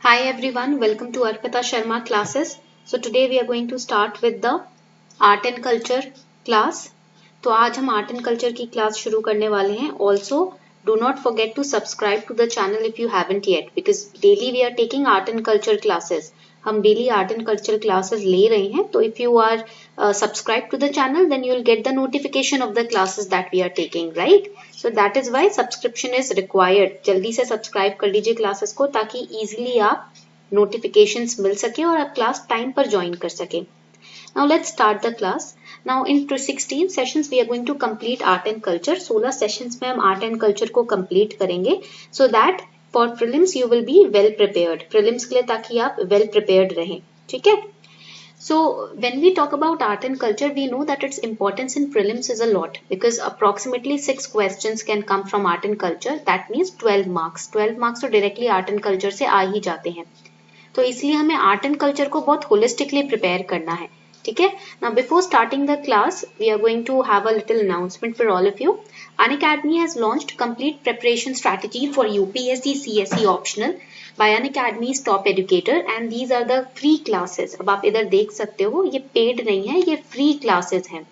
Hi everyone, welcome to Arpita Sharma classes. So today we are going to start with the Art and Culture class. तो आज हम Art and Culture की class शुरू करने वाले हैं. Also, do not forget to subscribe to the channel if you haven't yet because daily we are taking Art and Culture classes. हम daily Art and Culture classes ले रहे हैं. तो if you are subscribed to the channel, then you will get the notification of the classes that we are taking, right? So that is why subscription is required. जल्दी से subscribe कर लीजिए classes को ताकि easily आप notifications मिल सके और आप class time पर join कर सके. Now let's start the class. Now in 16 sessions we are going to complete art and culture. 16 sessions में हम art and culture को complete करेंगे so that for prelims you will be well prepared. Prelims के लिए ताकि आप well prepared रहें. ठीक है? So when we talk about art and culture, we know that its importance in prelims is a lot because approximately 6 questions can come from art and culture. That means 12 marks. 12 marks तो directly art and culture से आ ही जाते हैं. तो इसलिए हमें art and culture को बहुत holistically prepare करना है. ठीक है? Now before starting the class, we are going to have a little announcement for all of you. Unacademy has launched complete preparation strategy for UPSC CSE optional by Unacademy's top educator and these are the free classes. अब आप इधर देख सकते हो ये paid नहीं है ये free classes हैं.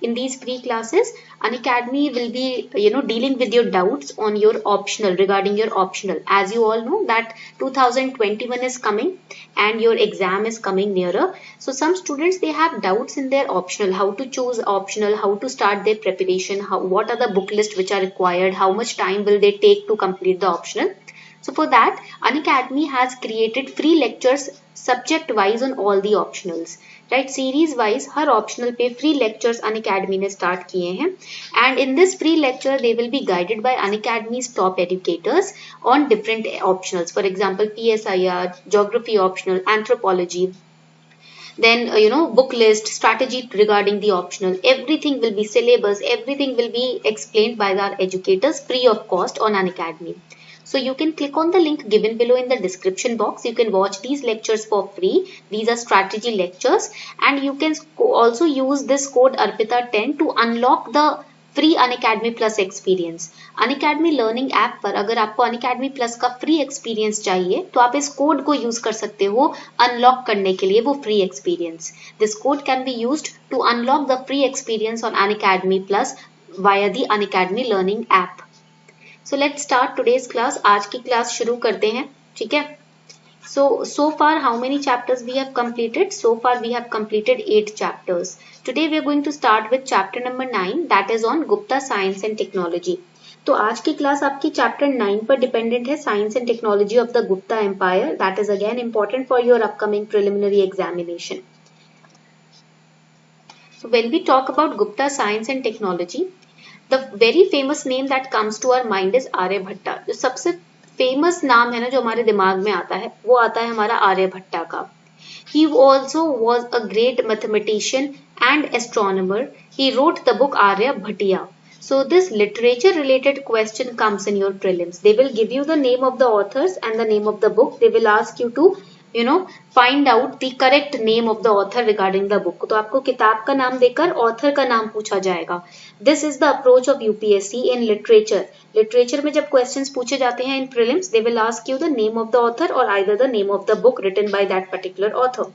In these free classes, Unacademy will be dealing with your doubts on your optional regarding your optional. As you all know that 2021 is coming and your exam is coming nearer. So some students they have doubts in their optional, how to choose optional, how to start their preparation, what are the book lists which are required, how much time will they take to complete the optional. So for that, Unacademy has created free lectures subject wise on all the optionals. Right, series wise her optional पे free lectures Unacademy ने start किए हैं and in this free lecture they will be guided by Unacademy's top educators on different optionals. For example, PSIR, geography optional, anthropology, then book list, strategy regarding the optional, everything will be syllabus, everything will be explained by our educators free of cost on Unacademy. So you can click on the link given below in the description box. You can watch these lectures for free. These are strategy lectures and you can also use this code ARPITA10 to unlock the free Unacademy Plus experience. Unacademy Learning app पर अगर आपको Unacademy Plus का free experience चाहिए तो आप इस code को use कर सकते हो unlock करने के लिए वो free experience. This code can be used to unlock the free experience on Unacademy Plus via the Unacademy Learning app. So let's start today's class. आज की क्लास शुरू करते हैं. ठीक है? So far how many chapters we have completed? So far we have completed 8 chapters. Today we are going to start with chapter number 9 that is on Gupta Science and Technology. तो आज की class आपकी chapter 9 पर dependent है Science and Technology of the Gupta Empire. That is again important for your upcoming preliminary examination. So when we talk about Gupta Science and Technology, the very famous name that comes to our mind is Aryabhatta. जो सबसे famous नाम है ना जो हमारे दिमाग में आता है वो आता है हमारा आर्यभट्टा का. He also was a great mathematician and astronomer. He wrote the book Aryabhatiya. So this literature related question comes in your prelims. They will give you the name of the authors and the name of the book. They will ask you to find out the correct name of the author regarding the book. तो आपको किताब का नाम देकर author का नाम पूछा जाएगा. This is the approach of UPSC in literature. Literature में जब questions पूछे जाते हैं in prelims, they will ask you the name of the author or either the name of the book written by that particular author.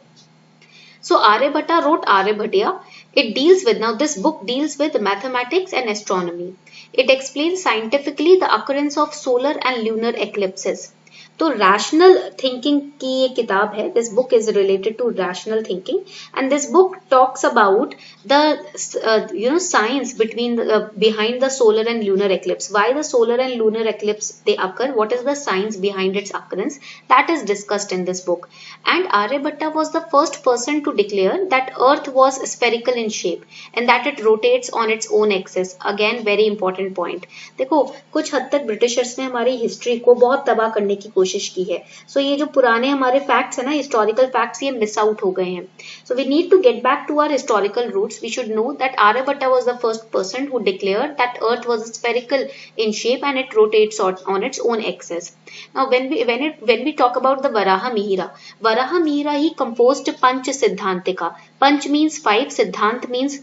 So Aryabhatta wrote Aryabhatiya. It deals with, now this book deals with mathematics and astronomy. It explains scientifically the occurrence of solar and lunar eclipses. तो rational thinking की ये किताब है. This book is related to rational thinking and this book talks about the science behind the solar and lunar eclipse. Why the solar and lunar eclipse they occur? What is the science behind its occurrence? That is discussed in this book. And Aryabhatta was the first person to declare that Earth was spherical in shape and that it rotates on its own axis. Again, very important point. देखो कुछ हद तक Britishers ने हमारी history को बहुत तबाह करने की कोशिश की है. सो ये जो पुराने हमारे फैक्ट्स है ना हिस्टोरिकल फैक्ट्स ये मिस आउट हो गए हैं. So we need to get back to our historical roots. We should know that Aryabhatta was the first person who declared that earth was spherical in shape and it rotates on its own axis. Now when we talk about the Varaha Mihira he composed Panch Siddhantika. Panch means 5, Siddhant means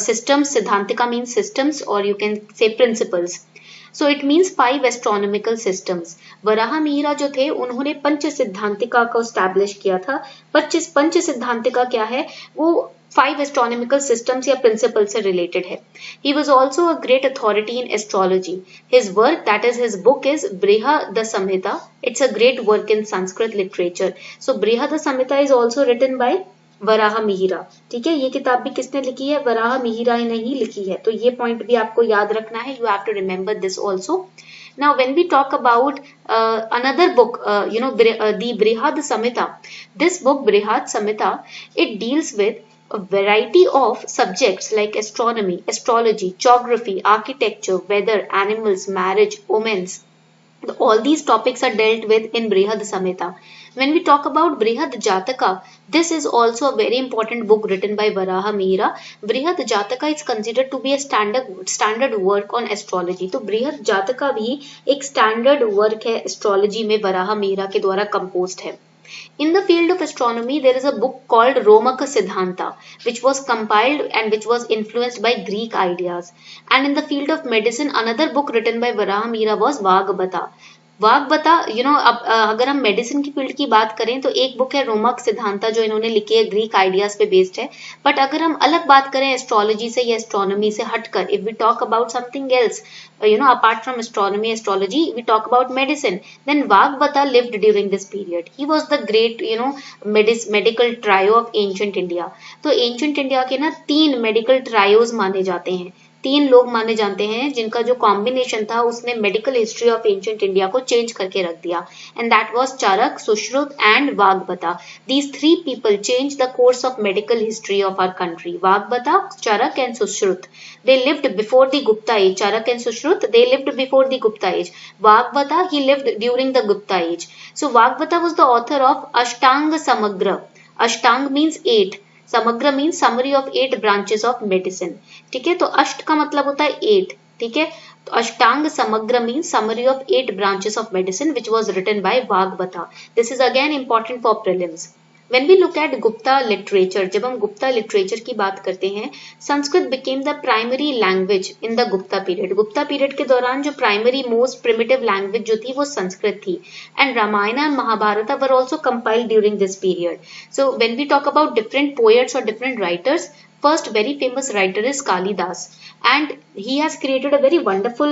systems, Siddhantika means systems or you can say principles. So it means 5 astronomical systems. Varaha Mihira जो थे उन्होंने पंच सिद्धांतिका को establish किया था। पंच सिद्धांतिका क्या है, वो 5 astronomical systems या प्रिंसिपल से रिलेटेड है। He was also a great authority in astrology. His work, that is his book, is Brihad Samhita. It's a great work in Sanskrit literature. So Brihad Samhita is also written by Varaha Mihira. ठीक है, ये किताब भी किसने लिखी है, वराह मिहिरा ने ही लिखी है। तो ये पॉइंट भी आपको याद रखना है, you have to remember this also. Now when we talk about another book, the Brihad Samhita, this book Brihad Samhita, it deals with a variety of subjects like astronomy, astrology, geography, architecture, weather, animals, marriage, omens. All these topics are dealt with in Brihad Samhita. When we talk about Brihad Jataka, this is also a very important book written by Varaha Mihira. Brihad Jataka is considered to be a standard work on astrology. तो Brihad Jataka भी एक standard work है astrology में वराह मिहिरा के द्वारा composed है। In the field of astronomy, there is a book called Romaka Siddhanta, which was compiled and which was influenced by Greek ideas. And in the field of medicine, another book written by Varaha Mihira was Vagbata. वाग्बता, अब अगर हम medicine की field की बात करें तो एक book है रोमक सिद्धांता जो इन्होंने लिखी है, ग्रीक आइडियाज पे बेस्ड है। बट अगर हम अलग बात करें एस्ट्रोलॉजी से या एस्ट्रोनॉमी से हटकर, if we talk about something else, apart from astronomy, astrology, we talk about medicine, then Vagbata lived during this period. He was the great, medical trio of ancient India. तो ancient India के ना 3 medical trios माने जाते हैं, 3 लोग माने जाते हैं जिनका जो कॉम्बिनेशन था उसने medical history of ancient India को चेंज करके रख दिया, and that was Charaka, Sushruta and Vagbhata. These 3 people change the course of medical history of our country. Vagbhata, Charaka and Sushruta, they lived before the Gupta age. Charak and Sushrut, they lived before the Gupta age. Vagbata, he lived during the Gupta age. So Vagbata was the author of Ashtang Samagra. Ashtang means 8, समग्र means summary of 8 branches of medicine. ठीक है, तो अष्ट का मतलब होता है 8। ठीक है, तो Ashtanga Samagra means summary of 8 branches of medicine which was written by Vagbhata. This is again important for prelims. When we look at Gupta literature, जब हम गुप्ता लिटरेचर की बात करते हैं, Sanskrit became the primary language in the Gupta period. Gupta period के दौरान जो primary most primitive language जो थी वो संस्कृत थी, and Ramayana and Mahabharata were also compiled during this period. So when we talk about different poets or different writers, first very famous writer is Kalidas, and he has created a very wonderful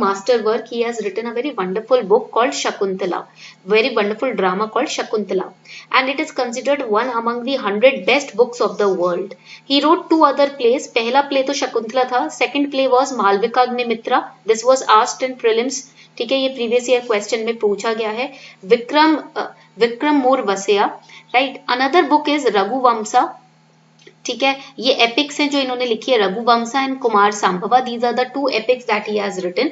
master work. He has written a very wonderful book called Shakuntala, very wonderful drama called Shakuntala, and it is considered one among the 100 best books of the world. He wrote 2 other plays. पहला play तो शकुंतला था, second play was Malvikagnimitra. This was asked in prelims. ठीक है, ये previous year question में पूछा गया है। Vikramorvasiyam, right. Another book is Raghuvamsha. ठीक है, ये एपिक्स हैं जो इन्होंने लिखी है, Raghuvamsha and Kumarasambhava. These are the 2 epics that he has written.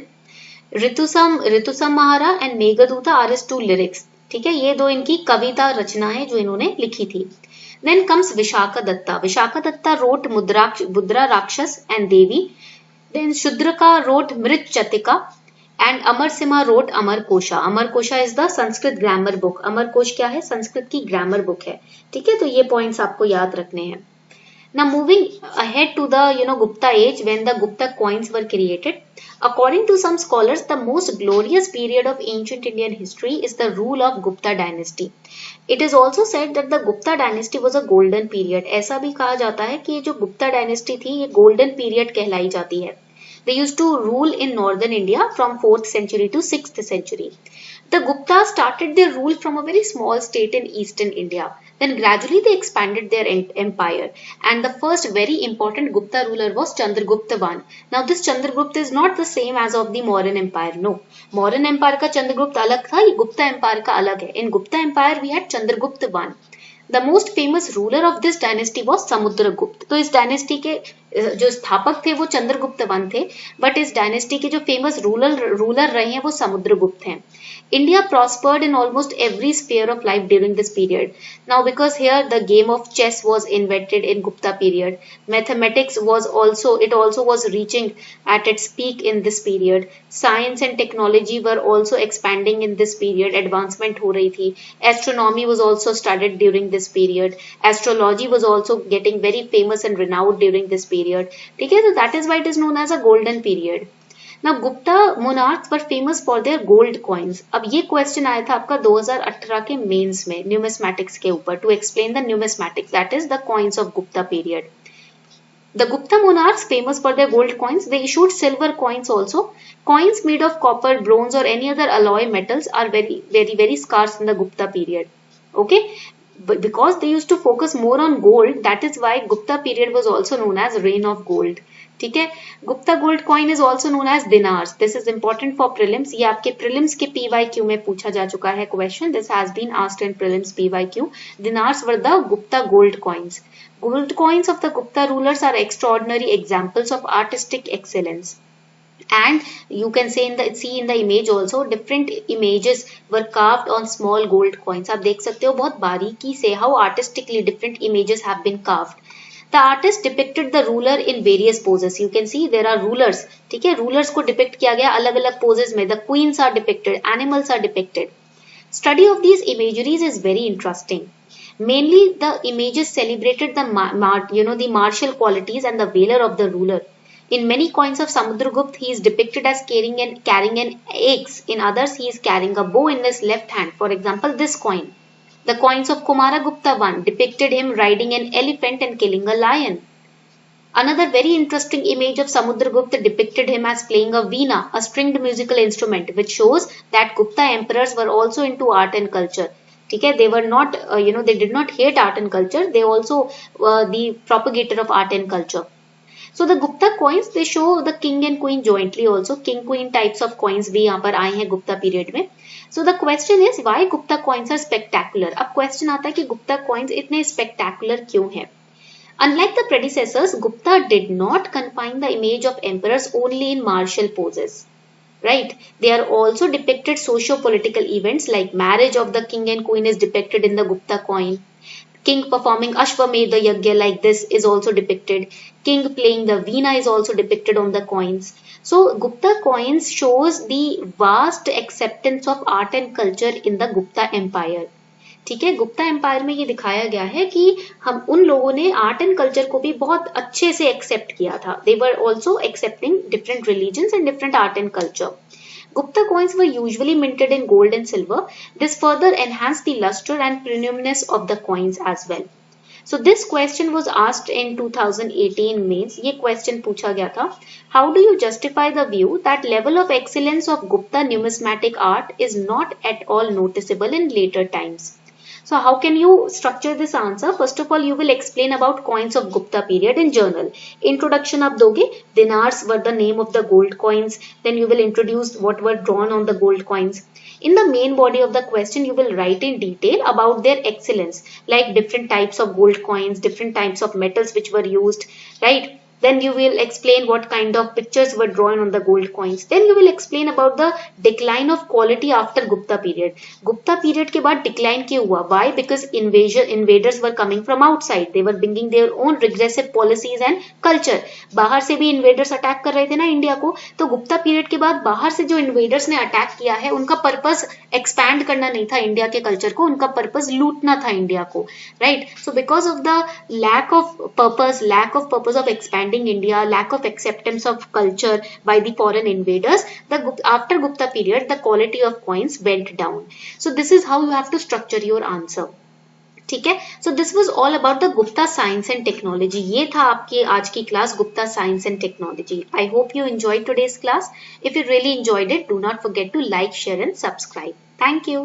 Ritusamhara and Meghaduta are his 2 lyrics. ठीक है, ये 2 इनकी कविता रचनाएं जो इन्होंने लिखी थी। Then comes Vishakha Datta. Vishakha Datta wrote Mudrarakshasa and Devi. Then Shudraka wrote Mrichchhakatika and Amarasimha wrote Amarakosha. Amarakosha is the Sanskrit grammar book. Amarakosha क्या है, संस्कृत की ग्रामर बुक है। ठीक है, तो ये पॉइंट्स आपको याद रखने हैं। Now moving ahead to the Gupta age, when the Gupta coins were created, according to some scholars, the most glorious period of ancient Indian history is the rule of Gupta dynasty. It is also said that the Gupta dynasty was a golden period. ऐसा भी कहा जाता है कि ये जो Gupta dynasty थी ये गोल्डन पीरियड कहलाई जाती है। They used to rule in northern India from 4th century to 6th century. The Guptas started their rule from a very small state in eastern India. Then gradually they expanded their empire, and the first very important Gupta ruler was Chandragupta I. Now this Chandragupta is not the same as of the Mauryan Empire. No, Mauryan Empire का चंद्रगुप्त अलग था, ये Gupta Empire का अलग है। In Gupta Empire we had Chandragupta I. The most famous ruler of this dynasty was Samudragupta. तो इस dynasty के जो स्थापक थे वो चंद्रगुप्त I थे, बट इस डायनेस्टी के जो फेमस रूलर रहे हैं वो समुद्रगुप्त हैं। India prospered in almost every sphere of life during this period. Now, because here the game of chess was invented in Gupta period, mathematics was also was reaching at its peak in this period. Science and technology were also expanding in this period. Advancement हो रही थी. Astronomy was also studied during this period. Astrology was also getting very famous and renowned during this period. ठीक है, so that is why it is known as a golden period. Now Gupta monarchs were famous for their gold coins. अब ये question आया था आपका 2018 के mains में numismatics के ऊपर, to explain the numismatics, that is the coins of Gupta period. The Gupta monarchs, famous for their gold coins, they issued silver coins also. Coins made of copper, bronze or any other alloy metals are very scarce in the Gupta period. Okay, but because they used to focus more on gold, that is why Gupta period was also known as reign of gold. ठीक है. Gupta gold coin is also known as dinars. This is important for prelims. ये आपके prelims के PYQ में पूछा जा चुका है question. This has been asked in prelims PYQ. Dinars were the Gupta gold coins. Gold coins of the Gupta rulers are extraordinary examples of artistic excellence. And you can see in the image also, different images were carved on small gold coins. आप देख सकते हो बहुत बारीकी से how artistically different images have been carved. The artist depicted the ruler in various poses. You can see there are rulers. ठीक है, rulers को depict किया गया अलग अलग poses में. The queens are depicted, animals are depicted. Study of these imageries is very interesting. Mainly the images celebrated the martial qualities and the valor of the ruler. In many coins of Samudragupta, he is depicted as carrying an axe. In others, he is carrying a bow in his left hand. For example, this coin. The coins of Kumaragupta I depicted him riding an elephant and killing a lion. Another very interesting image of Samudragupta depicted him as playing a veena, a stringed musical instrument, which shows that Gupta emperors were also into art and culture. ठीक है, they were not they did not hate art and culture, they also the propagator of art and culture. So the Gupta coins, they show the king and queen jointly also. King queen types of coins भी यहाँ पर आए हैं Gupta period में. So the question is why Gupta coins are spectacular. अब question आता है कि गुप्ता coins इतने spectacular क्यों हैं. Unlike the predecessors, Gupta did not confine the image of emperors only in martial poses. Right? They are also depicted socio-political events like marriage of the king and queen is depicted in the Gupta coin. King performing Ashwamedha Yagya like this is also depicted. King playing the veena is also depicted on the coins. So Gupta coins shows the vast acceptance of art and culture in the Gupta Empire. ठीक है, Gupta empire में ये दिखाया गया है कि हम उन लोगों ने आर्ट एंड कल्चर को भी बहुत अच्छे से एक्सेप्ट किया था. They were also accepting different religions and different art and culture. Gupta coins were usually minted in gold and silver. This further enhanced the luster and preeminence of the coins as well. So this question was asked in 2018 mains. ये question पूछा गया था. How do you justify the view that level of excellence of Gupta numismatic art is not at all noticeable in later times? So how can you structure this answer? First of all, you will explain about coins of Gupta period in journal. Introduction आप दोगे. Dinars were the name of the gold coins. Then you will introduce what were drawn on the gold coins. In the main body of the question, you will write in detail about their excellence, like different types of gold coins, different types of metals which were used, right? Then you will explain what kind of pictures were drawn on the gold coins. Then you will explain about the decline of quality after Gupta period. Gupta period के बाद decline क्यों हुआ? Why? Because invaders were coming from outside. They were bringing their own regressive policies and culture. बाहर से भी invaders attack कर रहे थे ना इंडिया को. तो गुप्ता period के बाद बाहर से जो invaders ने attack किया है, उनका purpose expand करना नहीं था इंडिया के culture को. उनका purpose लूटना था इंडिया को, right? So because of the lack of purpose of expanding India, lack of acceptance of culture by the foreign invaders, after Gupta period, the quality of coins went down. So this is how you have to structure your answer. ठीक है, so this was all about the Gupta science and technology. ये था आपकी आज की class Gupta science and technology. I hope you enjoyed today's class. If you really enjoyed it, do not forget to like, share and subscribe. Thank you.